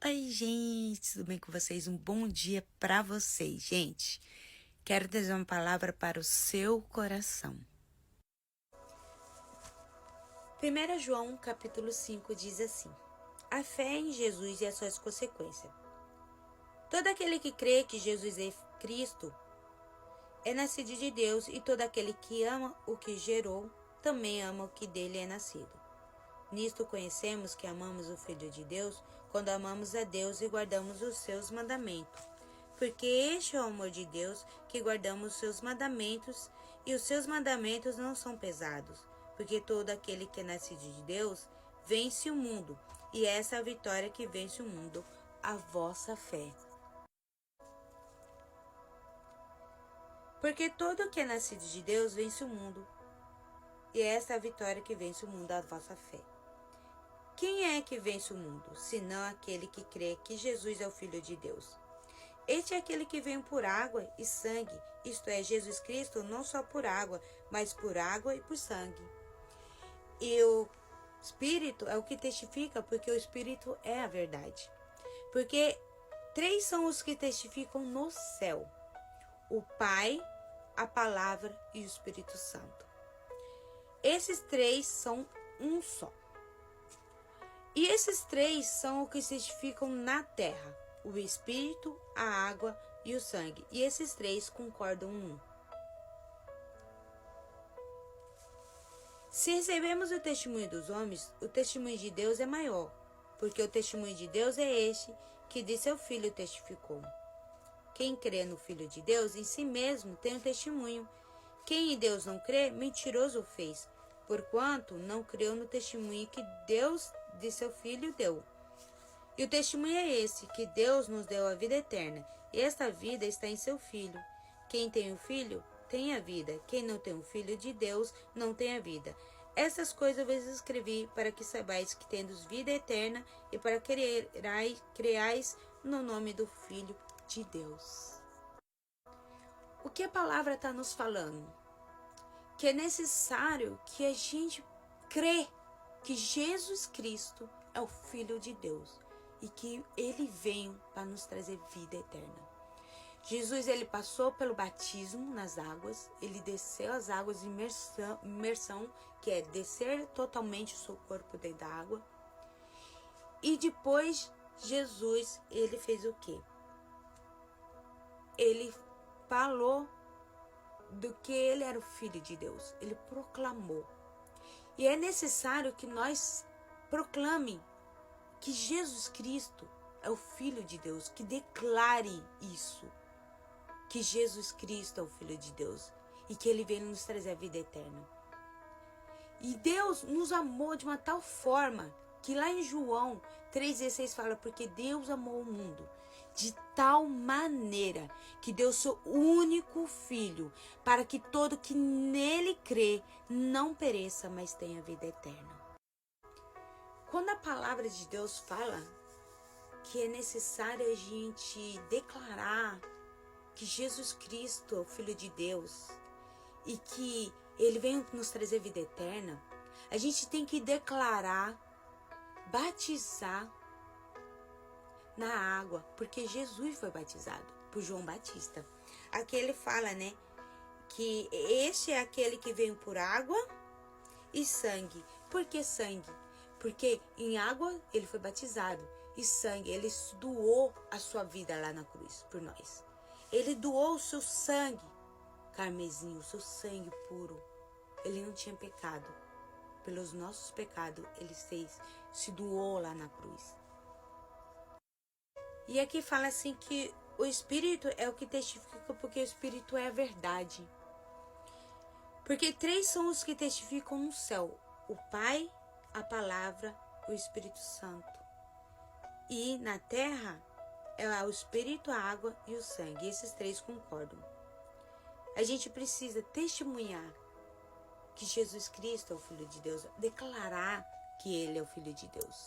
Oi, gente, tudo bem com vocês? Um bom dia para vocês, gente. Quero trazer uma palavra para o seu coração. 1 João, capítulo 5, diz assim: A fé em Jesus e as suas consequências. Todo aquele que crê que Jesus é Cristo é nascido de Deus, e todo aquele que ama o que gerou também ama o que dele é nascido. Nisto conhecemos que amamos o Filho de Deus, quando amamos a Deus e guardamos os seus mandamentos. Porque este é o amor de Deus, que guardamos os seus mandamentos, e os seus mandamentos não são pesados. Porque todo aquele que é nascido de Deus vence o mundo, e essa é a vitória que vence o mundo, a vossa fé. Porque todo que é nascido de Deus vence o mundo, e essa é a vitória que vence o mundo, a vossa fé. Quem é que vence o mundo, senão aquele que crê que Jesus é o Filho de Deus? Este é aquele que veio por água e sangue, isto é, Jesus Cristo, não só por água, mas por água e por sangue. E o Espírito é o que testifica, porque o Espírito é a verdade. Porque três são os que testificam no céu: o Pai, a Palavra e o Espírito Santo. Esses três são um só. E esses três são o que testificam na terra: o Espírito, a água e o sangue. E esses três concordam um. Se recebemos o testemunho dos homens, o testemunho de Deus é maior, porque o testemunho de Deus é este, que de seu Filho testificou. Quem crê no Filho de Deus, em si mesmo tem um testemunho. Quem em Deus não crê, mentiroso o fez, porquanto não creu no testemunho que Deus de seu Filho deu. E o testemunho é esse, que Deus nos deu a vida eterna, e esta vida está em seu Filho. Quem tem o Filho, tem a vida. Quem não tem o Filho de Deus, não tem a vida. Essas coisas eu vos escrevi, para que saibais que tendes vida eterna, e para que creais no nome do Filho de Deus. O que a palavra está nos falando? Que é necessário que a gente crê que Jesus Cristo é o Filho de Deus e que ele veio para nos trazer vida eterna. Jesus, ele passou pelo batismo nas águas, ele desceu as águas de imersão, que é descer totalmente o seu corpo dentro da água. E depois, Jesus, ele fez o quê? Ele falou do que ele era o Filho de Deus, ele proclamou. E é necessário que nós proclame que Jesus Cristo é o Filho de Deus, que declare isso, que Jesus Cristo é o Filho de Deus e que ele veio nos trazer a vida eterna. E Deus nos amou de uma tal forma que lá em João 3,16 fala: porque Deus amou o mundo de tal maneira que deu seu único Filho, para que todo que nele crê não pereça, mas tenha vida eterna. Quando a palavra de Deus fala que é necessário a gente declarar que Jesus Cristo é o Filho de Deus e que ele veio nos trazer vida eterna, a gente tem que declarar, batizar na água, porque Jesus foi batizado por João Batista. Aqui ele fala, né, que este é aquele que veio por água e sangue. Por que sangue? Porque em água ele foi batizado, e sangue, ele doou a sua vida lá na cruz por nós. Ele doou o seu sangue carmesim, o seu sangue puro. Ele não tinha pecado. Pelos nossos pecados, ele se doou lá na cruz. E aqui fala assim que o Espírito é o que testifica, porque o Espírito é a verdade. Porque três são os que testificam no céu: o Pai, a Palavra, o Espírito Santo. E na terra é o Espírito, a água e o sangue. E esses três concordam. A gente precisa testemunhar que Jesus Cristo é o Filho de Deus, declarar que ele é o Filho de Deus.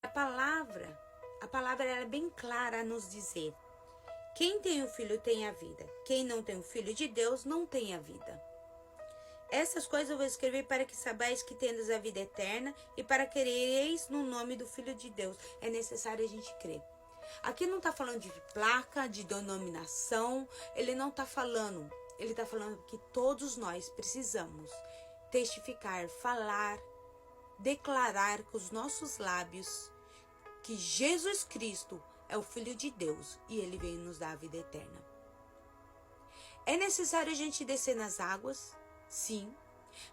A palavra é bem clara a nos dizer: quem tem o Filho tem a vida. Quem não tem o Filho de Deus não tem a vida. Essas coisas eu vou escrever para que saibais que tendes a vida eterna e para crereis no nome do Filho de Deus. É necessário a gente crer. Aqui não está falando de placa, de denominação, ele não está falando. Ele está falando que todos nós precisamos testificar, falar, declarar com os nossos lábios que Jesus Cristo é o Filho de Deus e ele veio nos dar a vida eterna. É necessário a gente descer nas águas? Sim.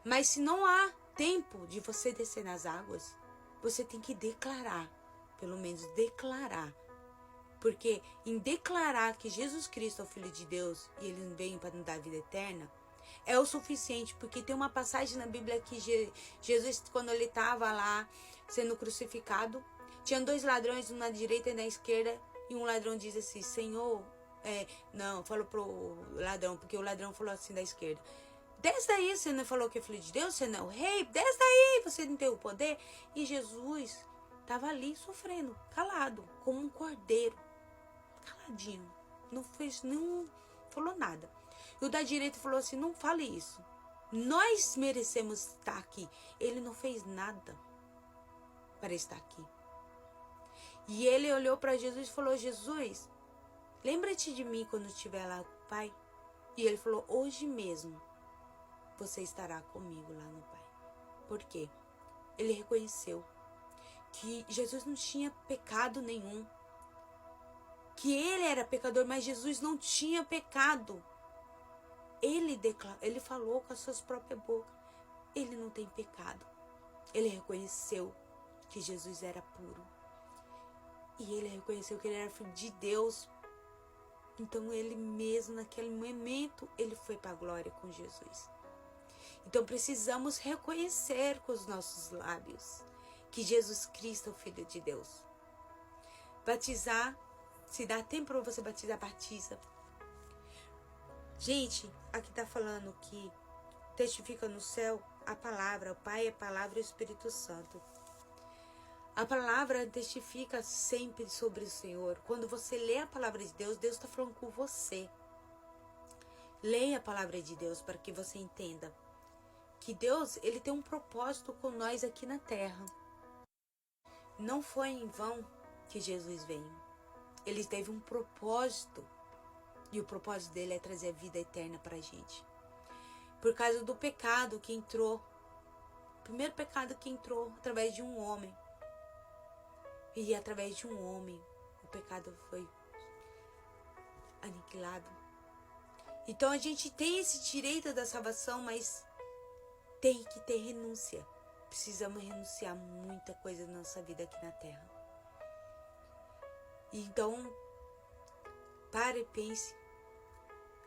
Mas se não há tempo de você descer nas águas, você tem que declarar, pelo menos declarar. Porque em declarar que Jesus Cristo é o Filho de Deus e ele veio para nos dar a vida eterna, é o suficiente, porque tem uma passagem na Bíblia que Jesus, quando ele estava lá sendo crucificado, tinha 2 ladrões, um na direita e na esquerda, e um ladrão diz assim, Senhor, não, falou pro ladrão, porque o ladrão falou assim da esquerda, desce daí, você não falou que é Filho de Deus, você não é o rei, desce daí, você não tem o poder. E Jesus estava ali sofrendo, calado, como um cordeiro, caladinho, não fez, não falou nada. E o da direita falou assim, não fale isso, nós merecemos estar aqui. Ele não fez nada para estar aqui. E ele olhou para Jesus e falou, Jesus, lembra-te de mim quando estiver lá com o Pai. E ele falou, hoje mesmo você estará comigo lá no Pai. Por quê? Ele reconheceu que Jesus não tinha pecado nenhum, que ele era pecador, mas Jesus não tinha pecado. Ele falou com as suas próprias bocas, ele não tem pecado. Ele reconheceu que Jesus era puro. E ele reconheceu que ele era filho de Deus. Então ele mesmo, naquele momento, ele foi para a glória com Jesus. Então precisamos reconhecer com os nossos lábios que Jesus Cristo é o Filho de Deus. Batizar, se dá tempo para você batizar, batiza. Gente, aqui está falando que testifica no céu a palavra, o Pai, a palavra e o Espírito Santo. A palavra testifica sempre sobre o Senhor. Quando você lê a palavra de Deus, Deus está falando com você. Leia a palavra de Deus para que você entenda que Deus, ele tem um propósito com nós aqui na terra. Não foi em vão que Jesus veio. Ele teve um propósito. E o propósito dele é trazer a vida eterna para a gente. Por causa do pecado que entrou. O primeiro pecado que entrou através de um homem. E através de um homem, o pecado foi aniquilado. Então a gente tem esse direito da salvação, mas tem que ter renúncia. Precisamos renunciar muita coisa na nossa vida aqui na terra. Então, pare e pense.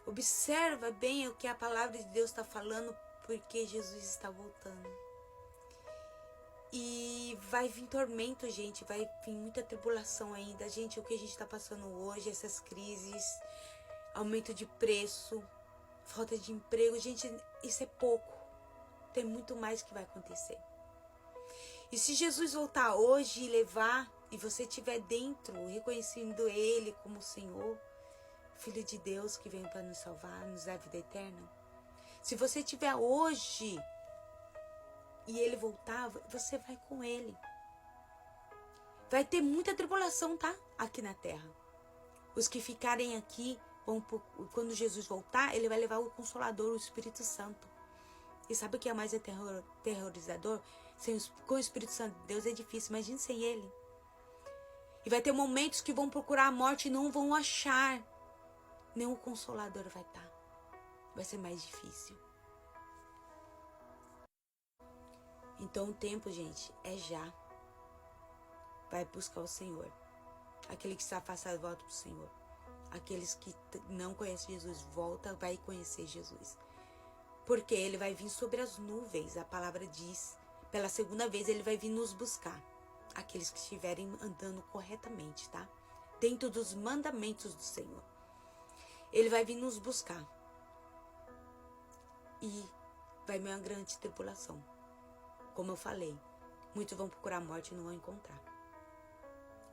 Observa bem o que a palavra de Deus está falando, porque Jesus está voltando. E vai vir tormento, gente, vai vir muita tribulação ainda. Gente, o que a gente está passando hoje, essas crises, aumento de preço, falta de emprego, gente, isso é pouco. Tem muito mais que vai acontecer. E se Jesus voltar hoje e levar, e você estiver dentro, reconhecendo Ele como Senhor, Filho de Deus que veio para nos salvar, nos dar a vida eterna. Se você estiver hoje e Ele voltar, você vai com Ele. Vai ter muita tribulação, tá? Aqui na terra. Os que ficarem aqui, quando Jesus voltar, Ele vai levar o Consolador, o Espírito Santo. E sabe o que é mais terrorizador? Com o Espírito Santo de Deus é difícil, imagine sem Ele. E vai ter momentos que vão procurar a morte e não vão achar. Nem o Consolador vai estar. Vai ser mais difícil. Então o tempo, gente, é já. Vai buscar o Senhor. Aquele que está afastado, volta para o Senhor. Aqueles que não conhecem Jesus, volta, vai conhecer Jesus. Porque Ele vai vir sobre as nuvens, a palavra diz. Pela segunda vez Ele vai vir nos buscar. Aqueles que estiverem andando corretamente, tá? Dentro dos mandamentos do Senhor. Ele vai vir nos buscar. E vai vir uma grande tribulação. Como eu falei, muitos vão procurar a morte e não vão encontrar.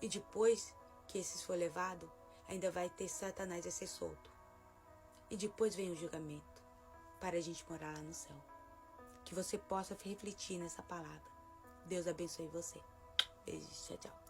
E depois que esses for levado, ainda vai ter Satanás a ser solto. E depois vem o julgamento, para a gente morar lá no céu. Que você possa refletir nessa palavra. Deus abençoe você. Beijo, tchau, tchau.